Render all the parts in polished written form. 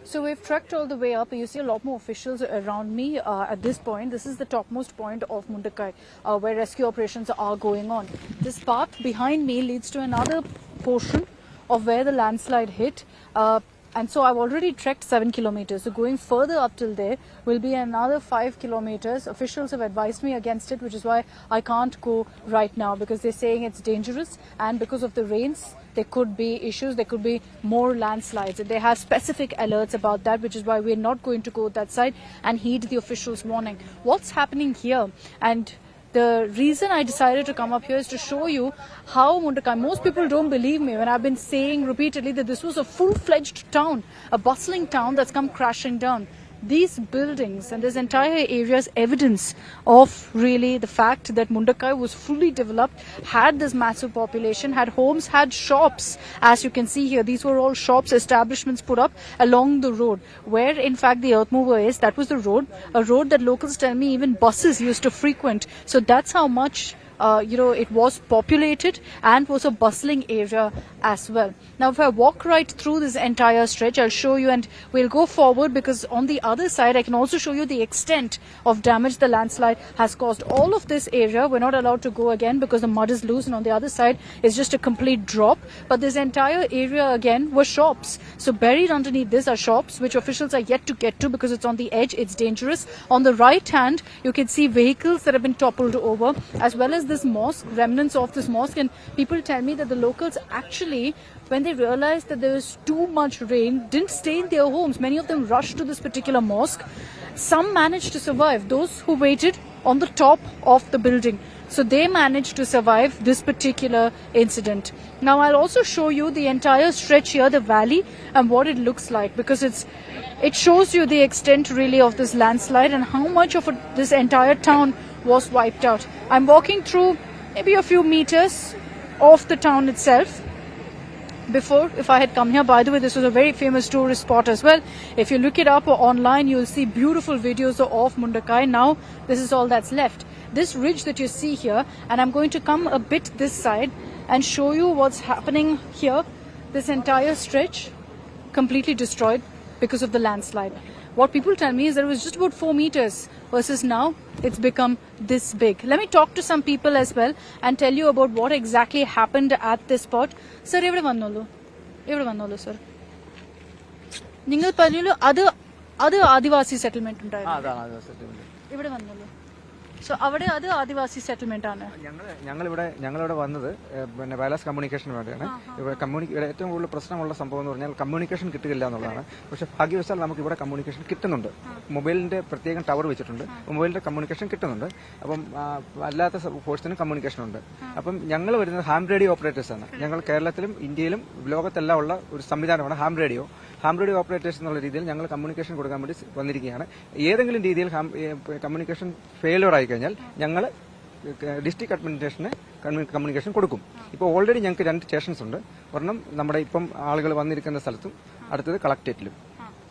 So we've trekked all the way up. You see a lot more officials around me at this point. This is the topmost point of Mundakai, where rescue operations are going on. This path behind me leads to another portion of where the landslide hit. And so I've already trekked 7 kilometers. So going further up till there will be another 5 kilometers. Officials have advised me against it, which is why I can't go right now, because they're saying it's dangerous, and because of the rains, there could be issues, there could be more landslides. They have specific alerts about that, which is why we're not going to go that side and heed the officials' warning. What's happening here? And the reason I decided to come up here is to show you how Mundakai, most people don't believe me when I've been saying repeatedly that this was a full-fledged town, a bustling town that's come crashing down. These buildings and this entire area is evidence of really the fact that Mundakai was fully developed, had this massive population, had homes, had shops. As you can see here, these were all shops, establishments put up along the road. Where in fact the earth mover is, that was the road, a road that locals tell me even buses used to frequent. So that's how much it was populated and was a bustling area as well. Now, if I walk right through this entire stretch, I'll show you, and we'll go forward because on the other side, I can also show you the extent of damage the landslide has caused. All of this area, we're not allowed to go again because the mud is loose, and on the other side is just a complete drop. But this entire area again were shops. So buried underneath this are shops, which officials are yet to get to because it's on the edge, it's dangerous. On the right hand, you can see vehicles that have been toppled over, as well as this mosque, remnants of this mosque. And people tell me that the locals actually, when they realized that there was too much rain, didn't stay in their homes. Many of them rushed to this particular mosque. Some managed to survive, those who waited on the top of the building. So they managed to survive this particular incident. Now I'll also show you the entire stretch here, the valley, and what it looks like, because it shows you the extent really of this landslide and how much of this entire town was wiped out. I'm walking through maybe a few meters of the town itself. Before, if I had come here, by the way, this was a very famous tourist spot as well. If you look it up online, you'll see beautiful videos of Mundakai. Now, this is all that's left. This ridge that you see here, and I'm going to come a bit this side and show you what's happening here. This entire stretch completely destroyed because of the landslide. What people tell me is that it was just about 4 meters versus now it's become this big. Let me talk to some people as well and tell you about what exactly happened at this spot. Sir, ഇവിടെ വന്നോളൂ sir. നിങ്ങൾ പറഞ്ഞല്ലോ അത് ആദിവാസി settlement ഉണ്ടായിരുന്നു. ഇവിടെ വന്നോളൂ. So അവിടെ അത് ആദിവാസി സെറ്റിൽമെന്റ് ആണ്. ഞങ്ങളിവിടെ വന്നത് പിന്നെ വയർലെസ് കമ്മ്യൂണിക്കേഷന് വേണ്ടിയാണ്. ഇവിടെ ഏറ്റവും കൂടുതൽ പ്രശ്നമുള്ള സംഭവം എന്ന് പറഞ്ഞാൽ കമ്മ്യൂണിക്കേഷൻ കിട്ടുകയില്ല എന്നുള്ളതാണ്. പക്ഷെ ഭാഗ്യവശാൽ നമുക്ക് ഇവിടെ കമ്മ്യൂണിക്കേഷൻ കിട്ടുന്നുണ്ട്. മൊബൈലിന്റെ പ്രത്യേകം ടവർ വെച്ചിട്ടുണ്ട്, മൊബൈലിന്റെ കമ്മ്യൂണിക്കേഷൻ കിട്ടുന്നുണ്ട്. അപ്പം അല്ലാത്ത ഫോഴ്സിനും കമ്മ്യൂണിക്കേഷൻ ഉണ്ട്. അപ്പം ഞങ്ങൾ വരുന്നത് ഹാം റേഡിയോ ഓപ്പറേറ്റേഴ്സ് ആണ്. ഞങ്ങൾ കേരളത്തിലും ഇന്ത്യയിലും ലോകത്തെല്ലാം ഉള്ള ഒരു സംവിധാനമാണ് ഹാം റേഡിയോ ഓപ്പറേറ്റേഴ്സ് എന്നുള്ള രീതിയിൽ ഞങ്ങൾ കമ്മ്യൂണിക്കേഷൻ കൊടുക്കാൻ വേണ്ടി വന്നിരിക്കുകയാണ്. ഏതെങ്കിലും രീതിയിൽ കമ്മ്യൂണിക്കേഷൻ ഫെയിലിയർ ആയി കഴിഞ്ഞാൽ ഞങ്ങൾ ഡിസ്ട്രിക്ട് അഡ്മിനിസ്ട്രേഷന് കമ്മ്യൂണിക്കേഷൻ കൊടുക്കും. ഇപ്പോൾ ഓൾറെഡി ഞങ്ങൾക്ക് 2 സ്റ്റേഷൻസ് ഉണ്ട്. ഒരെണ്ണം നമ്മുടെ ഇപ്പം ആളുകൾ വന്നിരിക്കുന്ന സ്ഥലത്തും അടുത്തത് കളക്ടറേറ്റിലും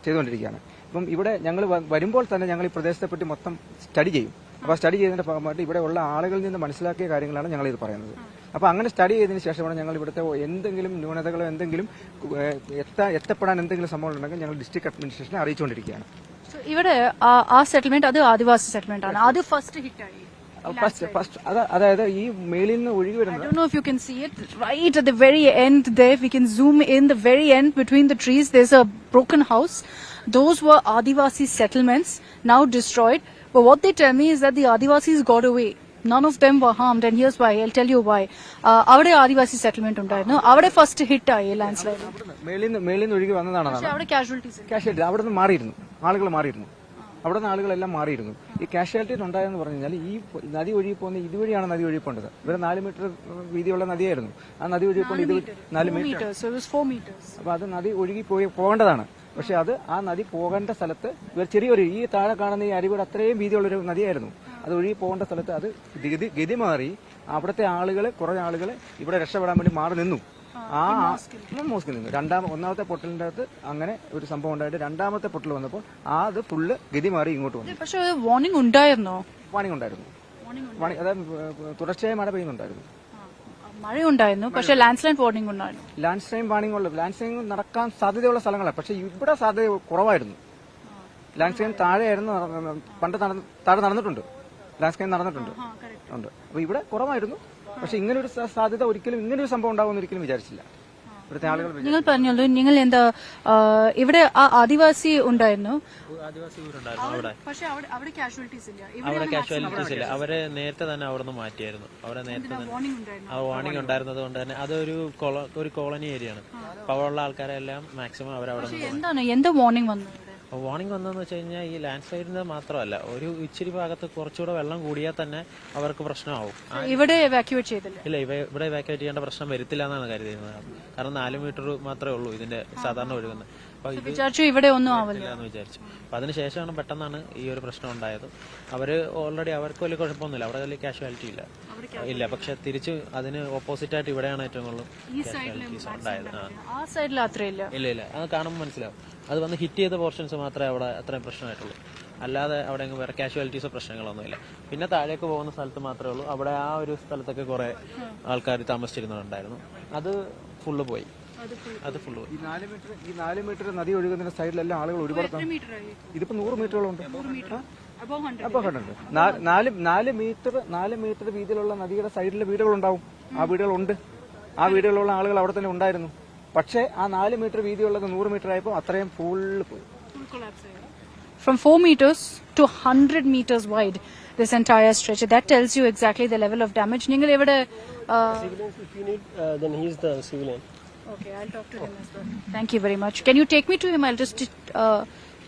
ചെയ്തുകൊണ്ടിരിക്കുകയാണ്. ഇപ്പം ഇവിടെ ഞങ്ങൾ വരുമ്പോൾ തന്നെ ഞങ്ങൾ ഈ പ്രദേശത്തെ പറ്റി മൊത്തം സ്റ്റഡി ചെയ്യും. അപ്പോൾ സ്റ്റഡി ചെയ്തതിന്റെ ഭാഗമായിട്ട് ഇവിടെ ഉള്ള ആളുകളിൽ നിന്ന് മനസ്സിലാക്കിയ കാര്യങ്ങളാണ് ഞങ്ങൾ ഇത് പറയുന്നത്. അപ്പോൾ അങ്ങനെ സ്റ്റഡി ചെയ്തതിന് ശേഷമാണ് ഞങ്ങൾ ഇവിടുത്തെ എന്തെങ്കിലും ന്യൂനതകളോ എന്തെങ്കിലും എത്തപ്പെടാൻ എന്തെങ്കിലും സംഭവം ഉണ്ടെങ്കിൽ ഞങ്ങൾ ഡിസ്ട്രിക്ട് അഡ്മിനിസ്ട്രേഷനെ അറിയിച്ചുകൊണ്ടിരിക്കുകയാണ്. ഇവിടെ ആ സെറ്റിൽമെന്റ് അത് ആദിവാസി സെറ്റിൽമെന്റ് ആണ്. അത് ഫസ്റ്റ് ഹിറ്റ് ആയി. അതായത് ഈ മേളിൽ നിന്ന് ഒഴുകി വരുന്നത്. I don't know if you can see it right at the very end there. We can zoom in the very end between the trees. There's a broken house. Those were Adivasi settlements, now destroyed. But what they tell me is that the Adivasis got away. None of them were harmed, and here's why. I'll tell you why. അവിടെ ആദിവാസി settlement ഉണ്ടായിരുന്നു. അവിടെ first hit ആയി landslide. മേളിൽ നിന്ന് ഒഴുകി വന്നതാണ്. അവിടെ casualties അവിടെ നിന്ന് മാറിയിരുന്നു, ആളുകൾ മാറിയിരുന്നു. അവിടെ നിന്ന് ആളുകളെല്ലാം മാറിയിരുന്നു. ഈ കാഷ്വാലിറ്റി ഉണ്ടായെന്ന് പറഞ്ഞു കഴിഞ്ഞാൽ ഈ നദി ഒഴുകി പോകുന്ന ഇതുവഴിയാണ് നദി ഒഴുകി പോകേണ്ടത്. ഇവിടെ 4 മീറ്റർ വീതിയുള്ള നദിയായിരുന്നു. ആ നദി ഒഴുകി പോകുന്നത് 4 മീറ്റർ. അപ്പൊ അത് നദി ഒഴുകി പോകേണ്ടതാണ്. പക്ഷെ അത് ആ നദി പോകേണ്ട സ്ഥലത്ത് ചെറിയൊരു ഈ താഴെ കാണുന്ന ഈ അരുവിയുടെ അത്രയും വീതിയുള്ളൊരു നദിയായിരുന്നു. അത് ഒഴുകി പോകേണ്ട സ്ഥലത്ത് അത് ഗതി മാറി അവിടുത്തെ കുറേ ആളുകൾ ഇവിടെ രക്ഷപ്പെടാൻ വേണ്ടി മാറി നിന്നു. മോസ്കിൽ നിന്നു. ഒന്നാമത്തെ പൊട്ടലിന്റെ അകത്ത് അങ്ങനെ ഒരു സംഭവം ഉണ്ടായിട്ട് രണ്ടാമത്തെ പൊട്ടൽ വന്നപ്പോൾ അത് ഫുള്ള് ഗതി മാറി ഇങ്ങോട്ട് വന്നു. പക്ഷേ വാർണിംഗ് ഉണ്ടായിരുന്നോ? വാർണിംഗ് ഉണ്ടായിരുന്നു. അതായത് തുടർച്ചയായി മഴ പെയ്യുന്നുണ്ടായിരുന്നു. മഴയുണ്ടായിരുന്നു, പക്ഷേ ലാൻഡ് സ്ലൈഡ് വാർണിംഗ് ഉണ്ടായിരുന്നു. ലാൻഡ് സ്ലൈഡ് വാർണിംഗ് ഉള്ള ലാൻഡ് സ്ലൈഡ് നടക്കാൻ സാധ്യതയുള്ള സ്ഥലങ്ങളാണ്. പക്ഷെ ഇവിടെ സാധ്യത കുറവായിരുന്നു. ലാൻഡ് സ്ലൈഡ് താഴെയായിരുന്നു പണ്ട് താഴെ നടന്നിട്ടുണ്ട്. ലാൻഡ് സ്ലൈഡ് നടന്നിട്ടുണ്ട് ഉണ്ട്. അപ്പൊ ഇവിടെ കുറവായിരുന്നു. പക്ഷെ ഇങ്ങനൊരു സാധ്യത ഒരിക്കലും ഇങ്ങനൊരു സംഭവം ഉണ്ടാവുമെന്ന് ഒരിക്കലും വിചാരിച്ചില്ല. ഇവിടുത്തെ ആളുകൾ നിങ്ങൾ പറഞ്ഞല്ലോ, നിങ്ങൾ എന്താ ഇവിടെ ആദിവാസി ഉണ്ടായിരുന്നു, പക്ഷെ അവിടെ കാഷ്വാലിറ്റീസ് ഇല്ല. അവിടെ കാഷ്വാലിറ്റീസ് ഇല്ല. അവരെ നേരത്തെ തന്നെ അവിടെ നിന്ന് മാറ്റിയായിരുന്നു. അവരെ നേരത്തെ തന്നെ വാർണിംഗ് ഉണ്ടായിരുന്നത് കൊണ്ട് തന്നെ അതൊരു കോളനി ഏരിയ ആണ്. അപ്പൊ അവിടെയുള്ള ആൾക്കാരെല്ലാം മാക്സിമം അവരവിടെ എന്താ വാർണിംഗ് വന്നത്? വാർണിംഗ് വന്നതെന്ന് വെച്ച് കഴിഞ്ഞാൽ ഈ ലാൻഡ് സ്ലൈഡിന് മാത്രമല്ല, ഒരു ഇച്ചിരി ഭാഗത്ത് കുറച്ചുകൂടെ വെള്ളം കൂടിയാൽ തന്നെ അവർക്ക് പ്രശ്നമാവും. ഇവിടെ എവാക്യുവേറ്റ് ചെയ്തില്ല. ഇല്ല, ഇവിടെ എവാക്യുവേറ്റ് ചെയ്യേണ്ട പ്രശ്നം വരത്തില്ല എന്നാണ് കരുതുന്നത്. കാരണം 4 മീറ്റർ മാത്രമേ ഉള്ളൂ ഇതിന്റെ സാധാരണ ഒഴുകുന്നത്. അപ്പൊ ഇത് വിചാരിച്ചു ഇവിടെ ഒന്നും ആവില്ല എന്ന് വിചാരിച്ചു. അപ്പൊ അതിനുശേഷമാണ് പെട്ടെന്നാണ് ഈ ഒരു പ്രശ്നം ഉണ്ടായത്. അവര് ഓൾറെഡി അവർക്ക് വലിയ കുഴപ്പമൊന്നുമില്ല, അവിടെ വലിയ കാഷ്വാലിറ്റി ഇല്ല. പക്ഷെ തിരിച്ച് അതിന് ഓപ്പോസിറ്റ് ആയിട്ട് ഇവിടെയാണ് ഏറ്റവും കൂടുതൽ കാഷ്വാലിറ്റീസ് ഉണ്ടായത്. ആ സൈഡിൽ അത്രയില്ല. ഇല്ല, അത് കാണുമ്പോൾ മനസ്സിലാവും. അത് വന്ന് ഹിറ്റ് ചെയ്ത പോർഷൻസ് മാത്രമേ അവിടെ അത്രയും പ്രശ്നമായിട്ടുള്ളൂ. അല്ലാതെ അവിടെ വേറെ കാഷ്വാലിറ്റീസോ പ്രശ്നങ്ങളൊന്നുമില്ല. പിന്നെ താഴേക്ക് പോകുന്ന സ്ഥലത്ത് മാത്രമേ ഉള്ളൂ. അവിടെ ആ ഒരു സ്ഥലത്തൊക്കെ കുറെ ആൾക്കാർ താമസിച്ചിരുന്നുണ്ടായിരുന്നു. അത് ഫുള്ള് പോയി. ഈ 4 മീറ്റർ നദി ഒഴുകുന്ന സൈഡിലെല്ലാം ആളുകൾ ഒരുപാട് ഇതിപ്പോ 100 മീറ്ററുകളുണ്ട്. അപ്പൊ 4 മീറ്റർ വീതിയിലുള്ള നദിയുടെ സൈഡിലെ വീടുകളുണ്ടാവും. ആ വീടുകളുണ്ട്. ആ വീടുകളിലുള്ള ആളുകൾ അവിടെ തന്നെ ഉണ്ടായിരുന്നു. പക്ഷേ ആ 4 മീറ്റർ വീതിയുള്ളത് 100 മീറ്റർ ആയപ്പോൾ അത്രയും ഫുള്ള് പോയി. From 4 meters to 100 meters wide, this entire stretch. That tells you exactly the level of damage. Ningal evade civilians, if you need, then he is the civilian. Okay, I'll talk to him as well. Thank you very much. Can you take me to him? I'll just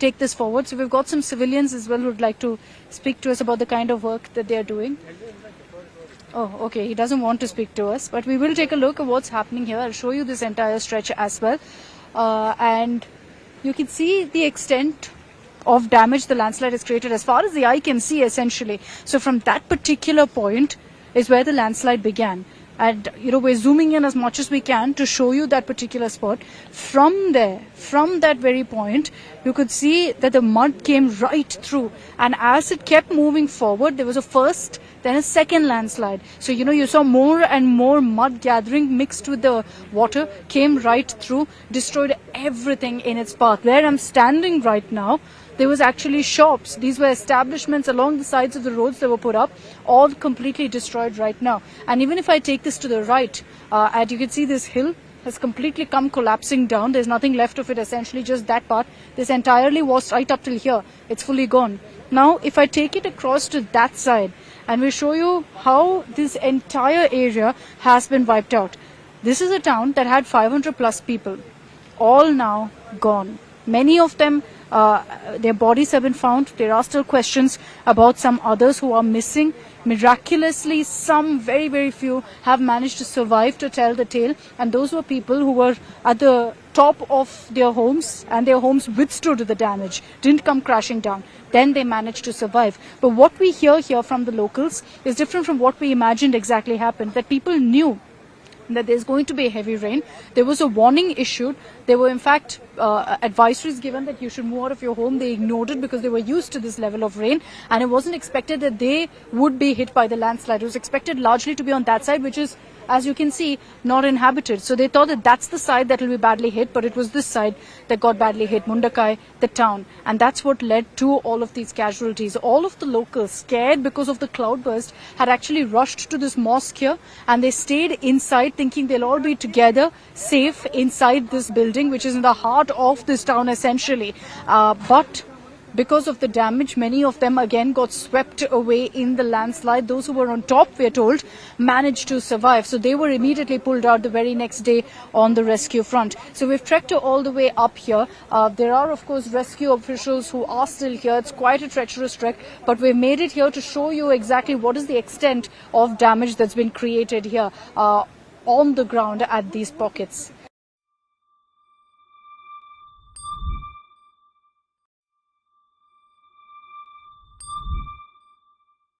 take this forward. So we've got some civilians as well who would like to speak to us about the kind of work that they are doing. Oh, okay. He doesn't want to speak to us, but we will take a look at what's happening here. I'll show you this entire stretch as well. And you can see the extent of damage the landslide has created as far as the eye can see, essentially. So from that particular point is where the landslide began. And, we're zooming in as much as we can to show you that particular spot. From there, from that very point, you could see that the mud came right through. And as it kept moving forward, there was a first, then a second landslide. So, you saw more and more mud gathering mixed with the water, came right through, destroyed everything in its path. Where I'm standing right now, there was actually shops. These were establishments along the sides of the roads that were put up, all completely destroyed right now. And even if I take this to the right, and you can see this hill has completely come collapsing down. There's nothing left of it, essentially just that part. This entirely was right up till here. It's fully gone. Now, if I take it across to that side, and we show you how this entire area has been wiped out. This is a town that had 500 plus people, all now gone. Many of them, their bodies have been found. There are still questions about some others who are missing. Miraculously, some very, very few have managed to survive to tell the tale. And those were people who were at the top of their homes, and their homes withstood the damage, didn't come crashing down. Then they managed to survive. But what we hear here from the locals is different from what we imagined exactly happened. That people knew that there's going to be a heavy rain. There was a warning issued. There were, in fact, advisories given that you should move out of your home. They ignored it because they were used to this level of rain, and it wasn't expected that they would be hit by the landslide. It was expected largely to be on that side, which is, as you can see, not inhabited. So they thought that that's the side that will be badly hit, but it was this side that got badly hit, Mundakai, the town. And that's what led to all of these casualties. All of the locals, scared because of the cloudburst, had actually rushed to this mosque here, and they stayed inside thinking they'll all be together, safe inside this building, which is in the heart of this town, essentially. But because of the damage, many of them again got swept away in the landslide. Those who were on top, we are told, managed to survive. So they were immediately pulled out the very next day on the rescue front. So we've trekked all the way up here. There are, of course, rescue officials who are still here. It's quite a treacherous trek, but we've made it here to show you exactly what is the extent of damage that's been created here on the ground at these pockets.